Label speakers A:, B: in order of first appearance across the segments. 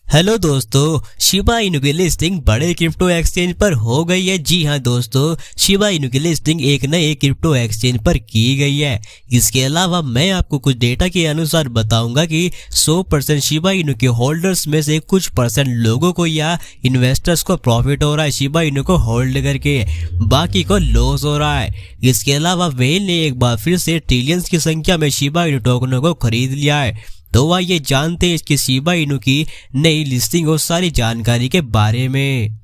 A: Hello दोस्तों, Shiba Inu की listing बड़े क्रिप्टो एक्सचेंज पर हो गई है। जी हां दोस्तों, शिबा इनु की लिस्टिंग एक नए क्रिप्टो एक्सचेंज पर की गई है। इसके अलावा मैं आपको कुछ डेटा के अनुसार बताऊंगा कि 100% शिबा इनु के होल्डर्स में से कुछ परसेंट लोगों को या इन्वेस्टर्स को प्रॉफिट हो रहा है शिबा इनु को होल्ड करके, बाकी को लॉस हो रहा है। इसके अलावा व्हेल ने एक बार फिर से ट्रिलियंस की संख्या में शिबा इनु टोकनों को खरीद लिया है। तो आइए जानते हैं इसकी शिबा इनु की नई लिस्टिंग और सारी जानकारी के बारे में।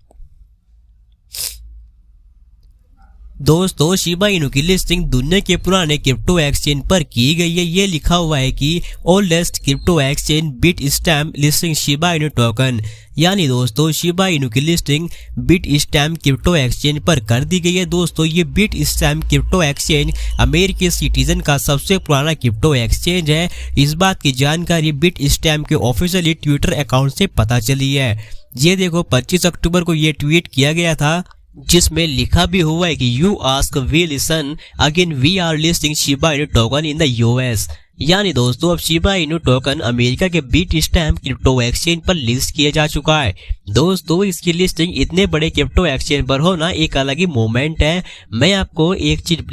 A: दोस्तों, शिबा इनु की लिस्टिंग दुनिया के पुराने क्रिप्टो एक्सचेंज पर की गई है। ये लिखा हुआ है कि oldest crypto exchange Bitstamp listing Shiba Inu token, यानी दोस्तों शिबा इनु की लिस्टिंग बिटस्टैम्प क्रिप्टो एक्सचेंज पर कर दी गई है। दोस्तों, ये बिटस्टैम्प क्रिप्टो एक्सचेंज अमेरिकी सिटीजन का सबसे पुराना क्रिप्टो एक्सचेंज है। इस बात की जानकारी बिटस्टैम्प के ऑफिशियली ट्विटर अकाउंट से पता चली है। ये देखो, 25 अक्टूबर को ये ट्वीट किया गया था, जिसमें लिखा भी हुआ है कि you ask we listen again we are listing Shiba Inu token in the US, यानी दोस्तों अब शिबा इनु टोकन अमेरिका के बिटस्टैम्प क्रिप्टो एक्सचेंज पर लिस्ट किया जा चुका है। दोस्तों, इसकी लिस्टिंग इतने बड़े क्रिप्टो एक्सचेंज पर होना एक अलग ही मोमेंट है। मैं आपको एक चीज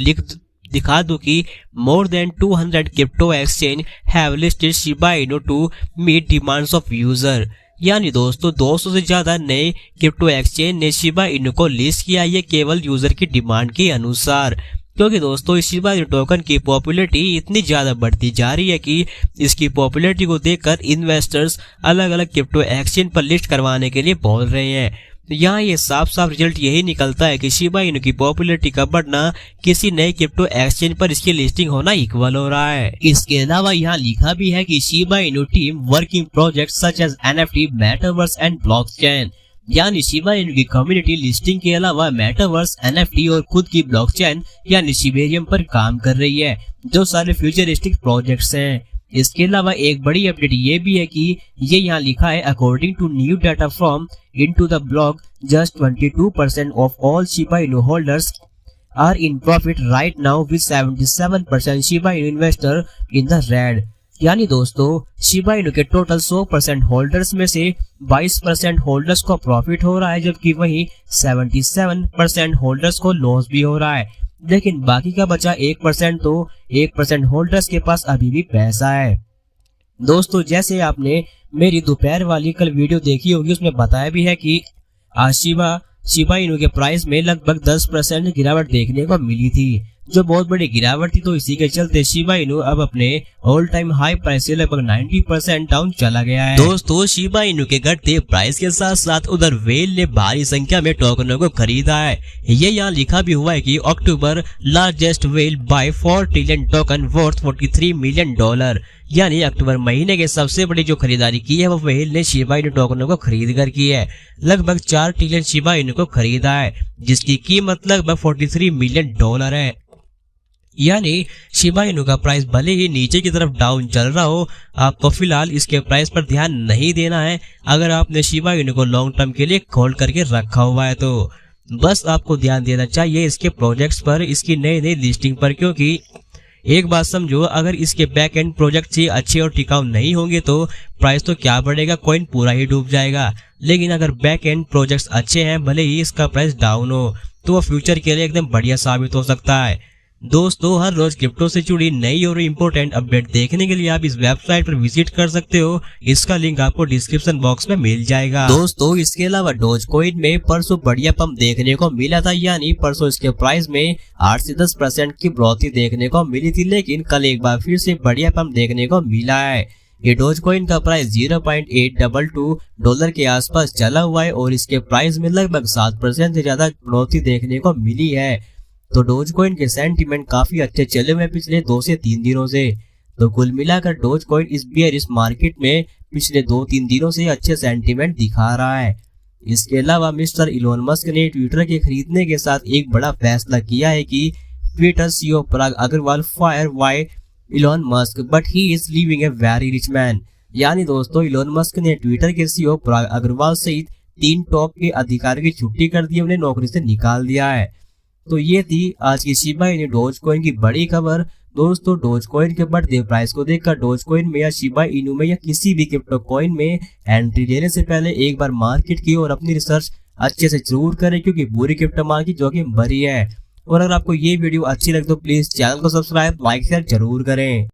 A: दिखा दूं कि more than 200 crypto exchange have listed Shiba Inu to meet demands of user, यानी दोस्तों 200 से ज्यादा नए क्रिप्टो एक्सचेंज ने शिबा इनु को लिस्ट किया, ये केवल यूजर की डिमांड के अनुसार। क्योंकि दोस्तों इस शिबा इनु टोकन की पॉपुलैरिटी इतनी ज्यादा बढ़ती जा रही है कि इसकी पॉपुलैरिटी को देखकर इन्वेस्टर्स अलग अलग क्रिप्टो एक्सचेंज पर लिस्ट करवाने के लिए बोल रहे हैं। तो यहाँ ये साफ साफ रिजल्ट यही निकलता है कि शिबा इनु की पॉपुलैरिटी का बढ़ना किसी नए क्रिप्टो एक्सचेंज पर इसकी लिस्टिंग होना इक्वल हो रहा है। इसके अलावा यहाँ लिखा भी है कि Shiba Inu team working projects such as NFT, metaverse and blockchain, यानी शिबा इनु की कम्युनिटी लिस्टिंग के अलावा मेटावर्स, एनएफटी और खुद की ब्लॉकचेन यानी शिबेरियम पर काम कर रही है, जो सारे फ्यूचरिस्टिक प्रोजेक्ट्स हैं। इसके अलावा एक बड़ी अपडेट ये भी है कि ये यहाँ लिखा है, according to new data from into the blog just 22% of all Shiba Inu holders are in profit right now with 77% Shiba Inu investor in the red, यानी दोस्तों शिबा इनु के टोटल 100% होल्डर्स में से 22% होल्डर्स को profit हो रहा है, जबकि वहीं 77% होल्डर्स को लॉस भी हो रहा है। लेकिन बाकी का बचा 1%, तो 1% होल्डर्स के पास अभी भी पैसा है। दोस्तों, जैसे आपने मेरी दोपहर वाली कल वीडियो देखी होगी, उसमें बताया भी है कि आज शिबा इनु के प्राइस में लगभग 10% गिरावट देखने को मिली थी, जो बहुत बड़ी गिरावट थी। तो इसी के चलते शिबा इनु अब अपने ऑल टाइम हाई प्राइस से लगभग 90% डाउन चला गया है। दोस्तों, शिबा इनु के घटते प्राइस के साथ साथ उधर व्हेल ने भारी संख्या में टोकनों को खरीदा है। ये यहाँ लिखा भी हुआ है कि October largest whale by 4 trillion token worth $43 million, यानी अक्टूबर महीने के सबसे बड़ी जो खरीदारी की है वो व्हेल ने शिबा इनु टोकनों को खरीद कर की है। लगभग 4 ट्रिलियन शिबा इनु को खरीदा है, जिसकी कीमत लगभग $43 मिलियन है। यानी शिबा इनु का प्राइस भले ही नीचे की तरफ डाउन चल रहा हो, आपको फिलहाल इसके प्राइस पर ध्यान नहीं देना है। अगर आपने शिबा इनु को लॉन्ग टर्म के लिए होल्ड करके रखा हुआ है तो बस आपको ध्यान देना चाहिए इसके प्रोजेक्ट्स पर, इसकी नई लिस्टिंग पर। क्योंकि एक बात समझो, अगर इसके बैक एंड प्रोजेक्ट ही अच्छे और टिकाऊ नहीं होंगे तो प्राइस तो क्या बढ़ेगा, कॉइन पूरा ही डूब जाएगा। लेकिन अगर बैक एंड प्रोजेक्ट्स अच्छे हैं, भले ही इसका प्राइस डाउन हो, तो वो फ्यूचर के लिए एकदम बढ़िया साबित हो सकता है। दोस्तों, हर रोज क्रिप्टो से जुड़ी नई और इम्पोर्टेंट अपडेट देखने के लिए आप इस वेबसाइट पर विजिट कर सकते हो। इसका लिंक आपको डिस्क्रिप्शन बॉक्स में मिल जाएगा। दोस्तों, इसके अलावा डोजकॉइन में परसों बढ़िया पंप देखने को मिला था, यानी परसों इसके प्राइस में 8 से 10% की बढ़ोतरी देखने को मिली थी। लेकिन कल एक बार फिर से बढ़िया पंप देखने को मिला है। ये डोजकॉइन का प्राइस $0.822 के आसपास चला हुआ है और इसके प्राइस में लगभग 7% से ज्यादा बढ़ोतरी देखने को मिली है। तो डोजकॉइन के सेंटीमेंट काफी अच्छे चले हुए पिछले 2 से 3 दिनों से। तो कुल मिलाकर डोजकॉइन इस बेयरिश मार्केट में पिछले 2-3 दिनों से अच्छे सेंटीमेंट दिखा रहा है। इसके अलावा मिस्टर इलोन मस्क ने ट्विटर के खरीदने के साथ एक बड़ा फैसला किया है कि Twitter CEO Parag Agrawal fire why Elon Musk but he is living a very rich man, यानी दोस्तों इलोन मस्क ने ट्विटर के सीईओ पराग अग्रवाल सहित 3 टॉप के अधिकारियों की छुट्टी कर दी, उन्हें नौकरी से निकाल दिया है। तो ये थी आज की शिबा इनु डोजकॉइन की बड़ी खबर। दोस्तों डोज कॉइन के बढ़ते प्राइस को देखकर डोज कॉइन में या शिबा इनू में या किसी भी क्रिप्टो कॉइन में एंट्री लेने से पहले एक बार मार्केट की और अपनी रिसर्च अच्छे से जरूर करें, क्योंकि पूरी क्रिप्टो मार्केट जोखिम भरी है। और अगर आपको ये वीडियो अच्छी लगे तो प्लीज चैनल को सब्सक्राइब, लाइक, शेयर जरूर करें।